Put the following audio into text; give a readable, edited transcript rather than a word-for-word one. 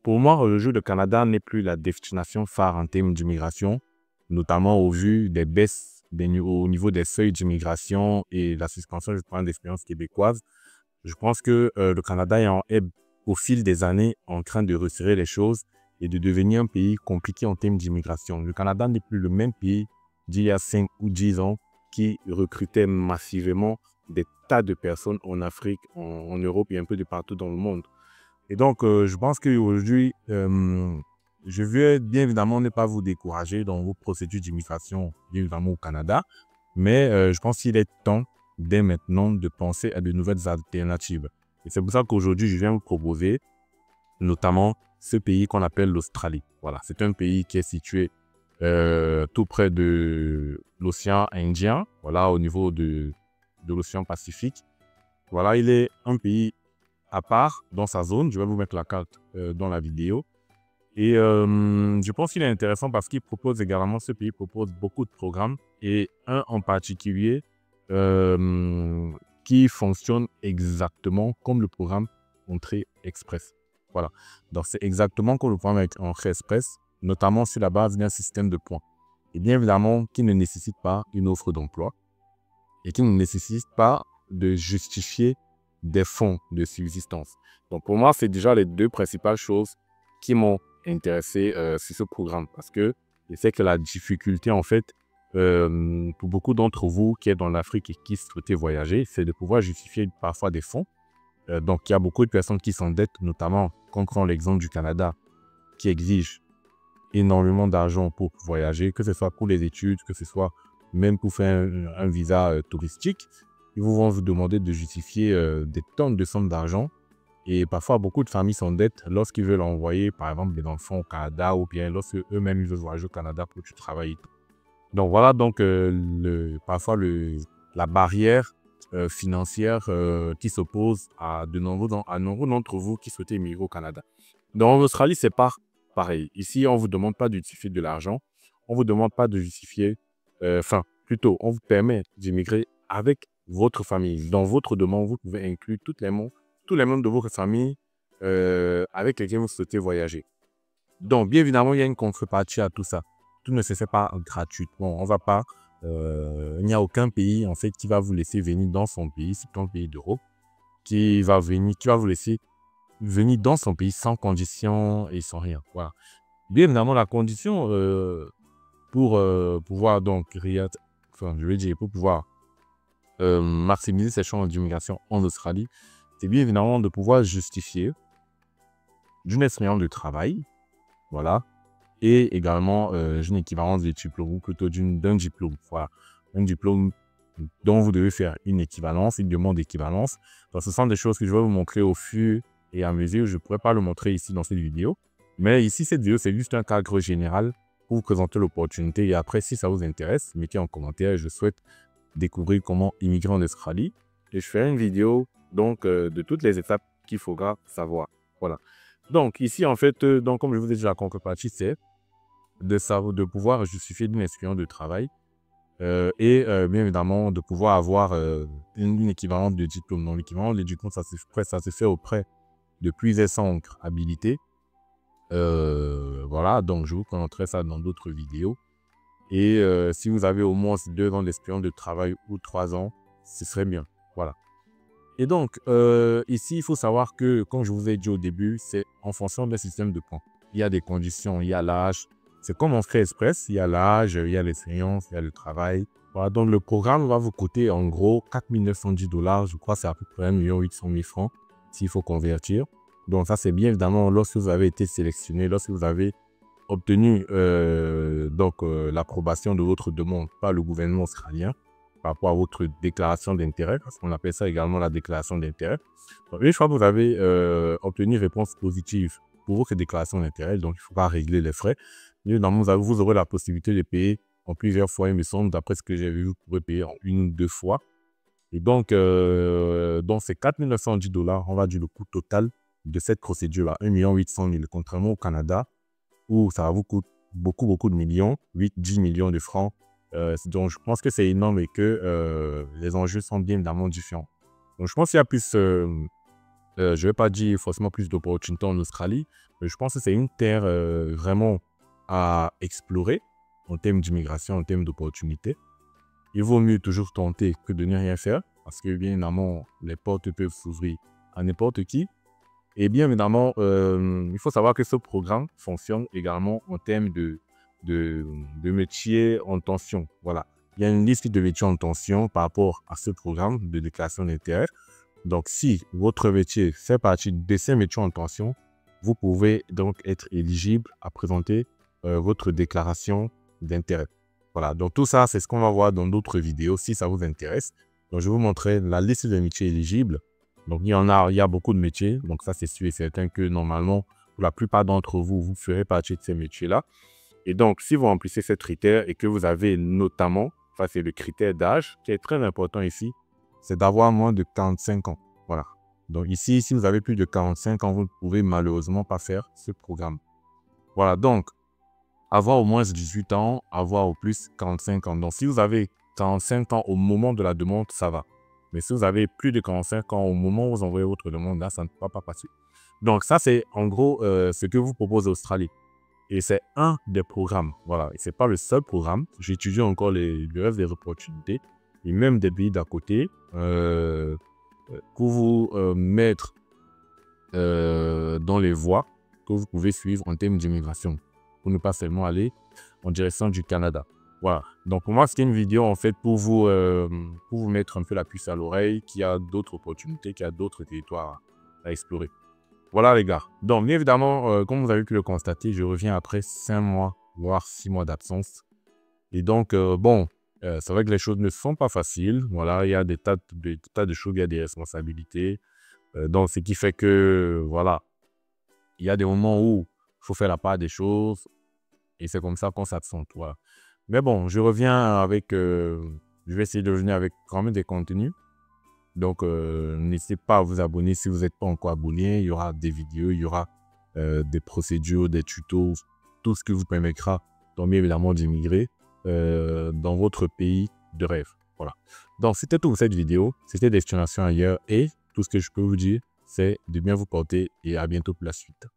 Pour moi, aujourd'hui, le Canada n'est plus la destination phare en termes d'immigration, notamment au vu des baisses au niveau des seuils d'immigration et la suspension du programme d'expérience québécoise. Je pense que le Canada est, au fil des années, en train de resserrer les choses et de devenir un pays compliqué en termes d'immigration. Le Canada n'est plus le même pays d'il y a 5 ou 10 ans qui recrutait massivement des tas de personnes en Afrique, en Europe et un peu de partout dans le monde. Et donc, je pense qu'aujourd'hui, je veux bien évidemment ne pas vous décourager dans vos procédures d'immigration, bien évidemment au Canada, mais je pense qu'il est temps, dès maintenant, de penser à de nouvelles alternatives. Et c'est pour ça qu'aujourd'hui, je viens vous proposer notamment ce pays qu'on appelle l'Australie. Voilà, c'est un pays qui est situé tout près de l'océan Indien, voilà, au niveau de l'océan Pacifique. Voilà, il est un pays à part dans sa zone. Je vais vous mettre la carte dans la vidéo. Et je pense qu'il est intéressant parce qu'il propose également, ce pays propose beaucoup de programmes et un en particulier qui fonctionne exactement comme le programme Entrée Express. Voilà. Donc, c'est exactement comme le programme Entrée Express, notamment sur la base d'un système de points. Et bien évidemment, qui ne nécessite pas une offre d'emploi et qui ne nécessite pas de justifier des fonds de subsistance. Donc, pour moi, c'est déjà les deux principales choses qui m'ont intéressé sur ce programme parce que je sais que la difficulté, en fait, pour beaucoup d'entre vous qui êtes dans l'Afrique et qui souhaitez voyager, c'est de pouvoir justifier parfois des fonds. Donc, il y a beaucoup de personnes qui s'endettent, notamment, quand on prend l'exemple du Canada, qui exige énormément d'argent pour voyager, que ce soit pour les études, que ce soit même pour faire un visa touristique. Ils vont vous demander de justifier des tonnes de sommes d'argent. Et parfois, beaucoup de familles s'endettent lorsqu'ils veulent envoyer, par exemple, des enfants au Canada ou bien lorsque eux-mêmes ils veulent voyager au Canada pour travailler. Donc voilà, donc parfois la barrière financière qui s'oppose à de nombreux d'entre vous qui souhaitez immigrer au Canada. Donc en Australie, c'est pas pareil. Ici, on ne vous demande pas de justifier de l'argent. On ne vous demande pas de justifier, plutôt, on vous permet d'immigrer avec votre famille. Dans votre demande, vous pouvez inclure tous les membres de votre famille avec lesquels vous souhaitez voyager. Donc, bien évidemment, il y a une contrepartie à tout ça. Tout ne se fait pas gratuitement. On va pas, il n'y a aucun pays en fait qui va vous laisser venir dans son pays, c'est un pays d'Europe, qui va vous laisser venir dans son pays sans condition et sans rien. Voilà. Bien évidemment, la condition pour pouvoir donc pour pouvoir maximiser ses chances d'immigration en Australie, c'est bien évidemment de pouvoir justifier d'une expérience de travail, voilà, et également d'une équivalence de diplôme, ou plutôt d'un diplôme, voilà, un diplôme dont vous devez faire une équivalence, une demande d'équivalence. Donc, ce sont des choses que je vais vous montrer au fur et à mesure. Je ne pourrais pas le montrer ici dans cette vidéo, mais ici, cette vidéo, c'est juste un cadre général pour vous présenter l'opportunité. Et après, si ça vous intéresse, mettez en commentaire. Je souhaite découvrir comment immigrer en Australie. Et je ferai une vidéo donc de toutes les étapes qu'il faudra savoir. Voilà. Donc ici, en fait, donc, comme je vous ai dit, la contrepartie, c'est de pouvoir justifier d'une expérience de travail et bien évidemment de pouvoir avoir une équivalence de diplôme. Donc l'équivalence de diplôme, ça se fait auprès de plusieurs centres habilités. Voilà, donc je vous présenterai ça dans d'autres vidéos. Et si vous avez au moins 2 ans d'expérience de travail ou 3 ans, ce serait bien. Voilà. Et donc, ici, il faut savoir que, comme je vous ai dit au début, c'est en fonction d'un système de points. Il y a des conditions, il y a l'âge. C'est comme en Entrée Express, il y a l'âge, il y a l'expérience, il y a le travail. Voilà, donc le programme va vous coûter en gros 4 910 $. Je crois que c'est à peu près 1 800 000 francs s'il faut convertir. Donc ça, c'est bien évidemment lorsque vous avez été sélectionné, lorsque vous avez obtenu l'approbation de votre demande par le gouvernement australien par rapport à votre déclaration d'intérêt, parce qu'on appelle ça également la déclaration d'intérêt. Donc, une fois que vous avez obtenu une réponse positive pour votre déclaration d'intérêt, donc il ne faut pas régler les frais. Évidemment, vous aurez la possibilité de payer en plusieurs fois, il me semble, d'après ce que j'ai vu, vous pouvez payer en 1 ou 2 fois. Et donc, dans ces 4 910 $, on va dire le coût total de cette procédure-là, 1 800 000, contrairement au Canada, où ça vous coûte beaucoup de millions, 8-10 millions de francs. Donc, je pense que c'est énorme et que les enjeux sont bien évidemment différents. Donc, je pense qu'il y a plus je ne vais pas dire forcément plus d'opportunités en Australie, mais je pense que c'est une terre vraiment à explorer en termes d'immigration, en termes d'opportunités. Il vaut mieux toujours tenter que de ne rien faire, parce que bien évidemment, les portes peuvent s'ouvrir à n'importe qui. Et bien évidemment, il faut savoir que ce programme fonctionne également en termes de métiers en tension. Voilà. Il y a une liste de métiers en tension par rapport à ce programme de déclaration d'intérêt. Donc, si votre métier fait partie de ces métiers en tension, vous pouvez donc être éligible à présenter votre déclaration d'intérêt. Voilà, donc tout ça, c'est ce qu'on va voir dans d'autres vidéos si ça vous intéresse. Donc, je vais vous montrer la liste des métiers éligibles. Donc, il y a beaucoup de métiers. Donc, ça, c'est sûr et certain que normalement, pour la plupart d'entre vous, vous ferez partie de ces métiers-là. Et donc, si vous remplissez ces critères et que vous avez notamment, ça c'est le critère d'âge qui est très important ici, c'est d'avoir moins de 45 ans. Voilà. Donc ici, si vous avez plus de 45 ans, vous ne pouvez malheureusement pas faire ce programme. Voilà, donc, avoir au moins 18 ans, avoir au plus 45 ans. Donc, si vous avez 45 ans au moment de la demande, ça va. Mais si vous avez plus de 45 ans au moment où vous envoyez votre demande, là, ça ne va pas passer. Donc, ça, c'est en gros ce que vous propose Australie. Et c'est un des programmes. Voilà. Et ce n'est pas le seul programme. J'étudie encore le reste des opportunités et même des pays d'à côté pour vous mettre dans les voies que vous pouvez suivre en termes d'immigration pour ne pas seulement aller en direction du Canada. Voilà. Donc, pour moi, c'était une vidéo en fait pour vous mettre un peu la puce à l'oreille qu'il y a d'autres opportunités, qu'il y a d'autres territoires à explorer. Voilà les gars. Donc, bien évidemment, comme vous avez pu le constater, je reviens après 5 mois, voire 6 mois d'absence. Et donc, c'est vrai que les choses ne sont pas faciles. Voilà, il y a des tas de choses, il y a des responsabilités. Donc, ce qui fait que, voilà, il y a des moments où il faut faire la part des choses. Et c'est comme ça qu'on s'absente. Voilà. Mais bon, je reviens avec... je vais essayer de revenir avec quand même des contenus. Donc, n'hésitez pas à vous abonner si vous n'êtes pas encore abonné. Il y aura des vidéos, il y aura des procédures, des tutos, tout ce qui vous permettra, donc bien évidemment, d'immigrer dans votre pays de rêve. Voilà. Donc, c'était tout pour cette vidéo. C'était Destination Ailleurs. Et tout ce que je peux vous dire, c'est de bien vous porter et à bientôt pour la suite.